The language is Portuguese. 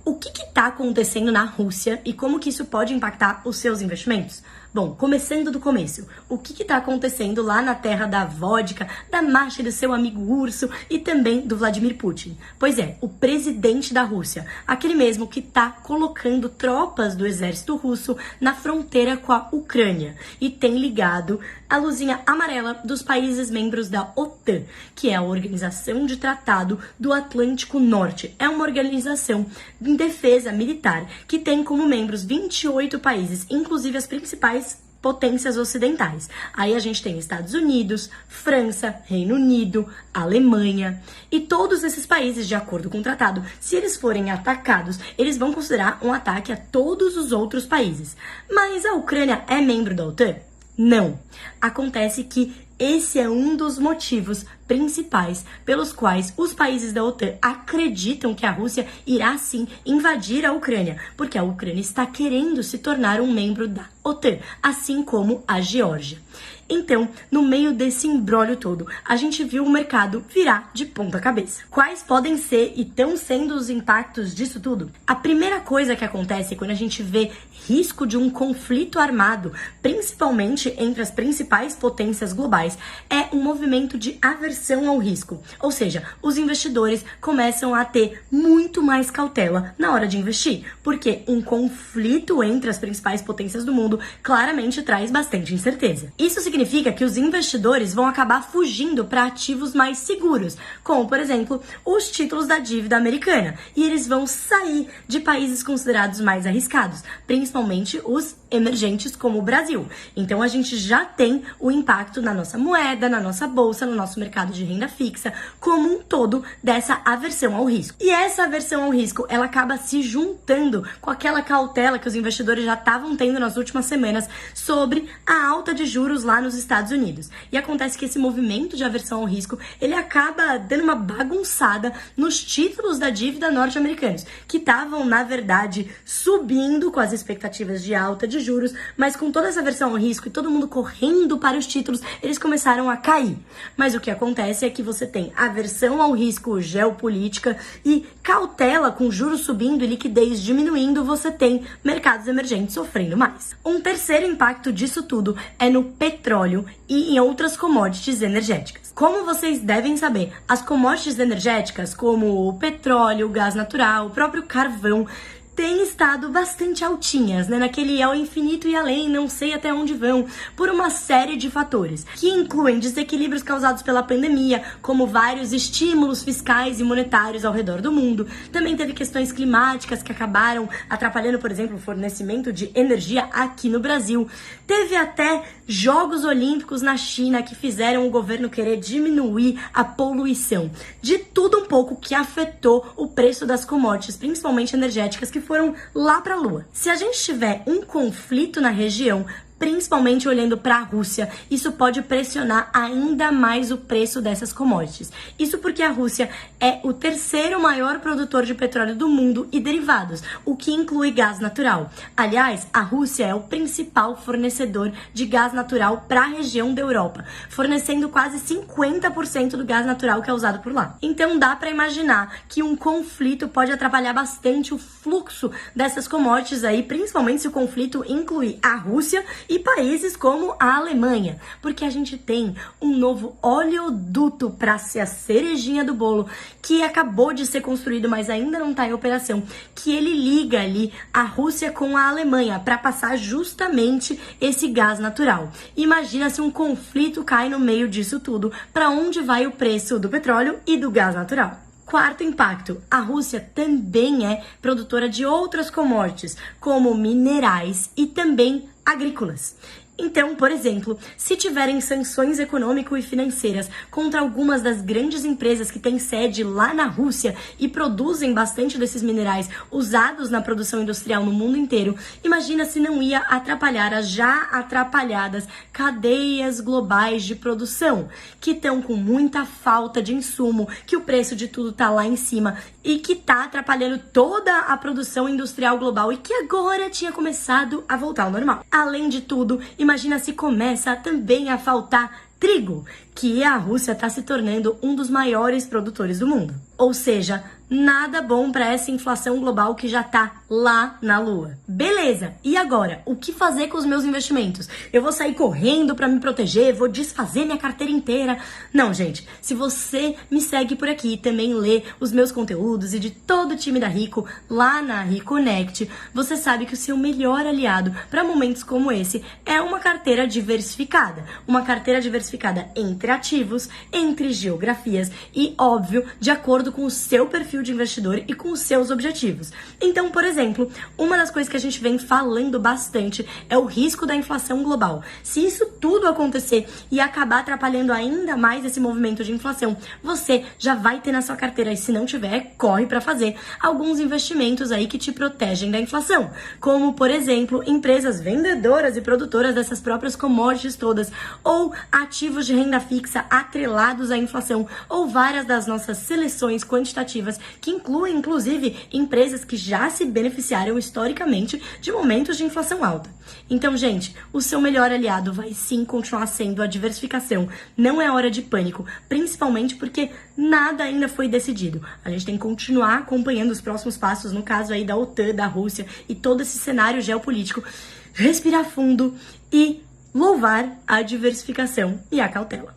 O que está acontecendo na Rússia e como que isso pode impactar os seus investimentos? Bom, começando do começo, o que está acontecendo lá na terra da vodka, da marcha do seu amigo urso e também do Vladimir Putin? Pois é, o presidente da Rússia, aquele mesmo que está colocando tropas do exército russo na fronteira com a Ucrânia e tem ligado a luzinha amarela dos países membros da OTAN, que é a Organização de Tratado do Atlântico Norte. É uma organização em defesa militar que tem como membros 28 países, inclusive as principais potências ocidentais. Aí a gente tem Estados Unidos, França, Reino Unido, Alemanha e todos esses países, de acordo com o tratado, se eles forem atacados, eles vão considerar um ataque a todos os outros países. Mas a Ucrânia é membro da OTAN? Não. Acontece que esse é um dos motivos principais pelos quais os países da OTAN acreditam que a Rússia irá sim invadir a Ucrânia, porque a Ucrânia está querendo se tornar um membro da OTAN, assim como a Geórgia. Então, no meio desse imbróglio todo, a gente viu o mercado virar de ponta cabeça. Quais podem ser e estão sendo os impactos disso tudo? A primeira coisa que acontece quando a gente vê risco de um conflito armado, principalmente entre as principais potências globais, é um movimento de aversão ao risco. Ou seja, os investidores começam a ter muito mais cautela na hora de investir, porque um conflito entre as principais potências do mundo claramente traz bastante incerteza. Isso significa que os investidores vão acabar fugindo para ativos mais seguros, como, por exemplo, os títulos da dívida americana, e eles vão sair de países considerados mais arriscados, principalmente os emergentes como o Brasil. Então a gente já tem o impacto na nossa moeda, na nossa bolsa, no nosso mercado de renda fixa, como um todo dessa aversão ao risco. E essa aversão ao risco, ela acaba se juntando com aquela cautela que os investidores já estavam tendo nas últimas semanas sobre a alta de juros lá nos Estados Unidos. E acontece que esse movimento de aversão ao risco, ele acaba dando uma bagunçada nos títulos da dívida norte-americanos, que estavam, na verdade, subindo com as expectativas de alta de juros, mas com toda essa aversão ao risco e todo mundo correndo para os títulos, eles começaram a cair. Mas o que acontece é que você tem aversão ao risco geopolítica e cautela com juros subindo e liquidez diminuindo, você tem mercados emergentes sofrendo mais. Um terceiro impacto disso tudo é no petróleo e em outras commodities energéticas. Como vocês devem saber, as commodities energéticas, como o petróleo, o gás natural, o próprio carvão, têm estado bastante altinhas, né? Naquele ao infinito e além, não sei até onde vão, por uma série de fatores, que incluem desequilíbrios causados pela pandemia, como vários estímulos fiscais e monetários ao redor do mundo. Também teve questões climáticas que acabaram atrapalhando, por exemplo, o fornecimento de energia aqui no Brasil. Teve até Jogos Olímpicos na China que fizeram o governo querer diminuir a poluição. De tudo um pouco que afetou o preço das commodities, principalmente energéticas, que foram lá para a Lua. Se a gente tiver um conflito na região, principalmente olhando para a Rússia, isso pode pressionar ainda mais o preço dessas commodities. Isso porque a Rússia é o terceiro maior produtor de petróleo do mundo e derivados, o que inclui gás natural. Aliás, a Rússia é o principal fornecedor de gás natural para a região da Europa, fornecendo quase 50% do gás natural que é usado por lá. Então dá para imaginar que um conflito pode atrapalhar bastante o fluxo dessas commodities aí, principalmente se o conflito incluir a Rússia e países como a Alemanha, porque a gente tem um novo oleoduto para ser a cerejinha do bolo, que acabou de ser construído, mas ainda não está em operação, que ele liga ali a Rússia com a Alemanha para passar justamente esse gás natural. Imagina se um conflito cai no meio disso tudo, para onde vai o preço do petróleo e do gás natural? Quarto impacto, a Rússia também é produtora de outras commodities, como minerais e também agrícolas. Então, por exemplo, se tiverem sanções econômico e financeiras contra algumas das grandes empresas que têm sede lá na Rússia e produzem bastante desses minerais usados na produção industrial no mundo inteiro, imagina se não ia atrapalhar as já atrapalhadas cadeias globais de produção, que estão com muita falta de insumo, que o preço de tudo tá lá em cima e que tá atrapalhando toda a produção industrial global e que agora tinha começado a voltar ao normal. Além de tudo, imagina se começa também a faltar trigo, que a Rússia está se tornando um dos maiores produtores do mundo. Ou seja, nada bom para essa inflação global que já tá lá na lua. Beleza, e agora? O que fazer com os meus investimentos? Eu vou sair correndo para me proteger? Vou desfazer minha carteira inteira? Não, gente. Se você me segue por aqui e também lê os meus conteúdos e de todo o time da Rico lá na Reconnect, você sabe que o seu melhor aliado para momentos como esse é uma carteira diversificada. Uma carteira diversificada entre ativos, entre geografias e, óbvio, de acordo com o seu perfil de investidor e com os seus objetivos. Então, por exemplo, uma das coisas que a gente vem falando bastante é o risco da inflação global. Se isso tudo acontecer e acabar atrapalhando ainda mais esse movimento de inflação, você já vai ter na sua carteira, e se não tiver, corre para fazer alguns investimentos aí que te protegem da inflação, como, por exemplo, empresas vendedoras e produtoras dessas próprias commodities todas, ou ativos de renda fixa atrelados à inflação, ou várias das nossas seleções quantitativas que incluem, inclusive, empresas que já se beneficiaram historicamente de momentos de inflação alta. Então, gente, o seu melhor aliado vai sim continuar sendo a diversificação. Não é hora de pânico, principalmente porque nada ainda foi decidido. A gente tem que continuar acompanhando os próximos passos, no caso aí da OTAN, da Rússia e todo esse cenário geopolítico. Respirar fundo e louvar a diversificação e a cautela.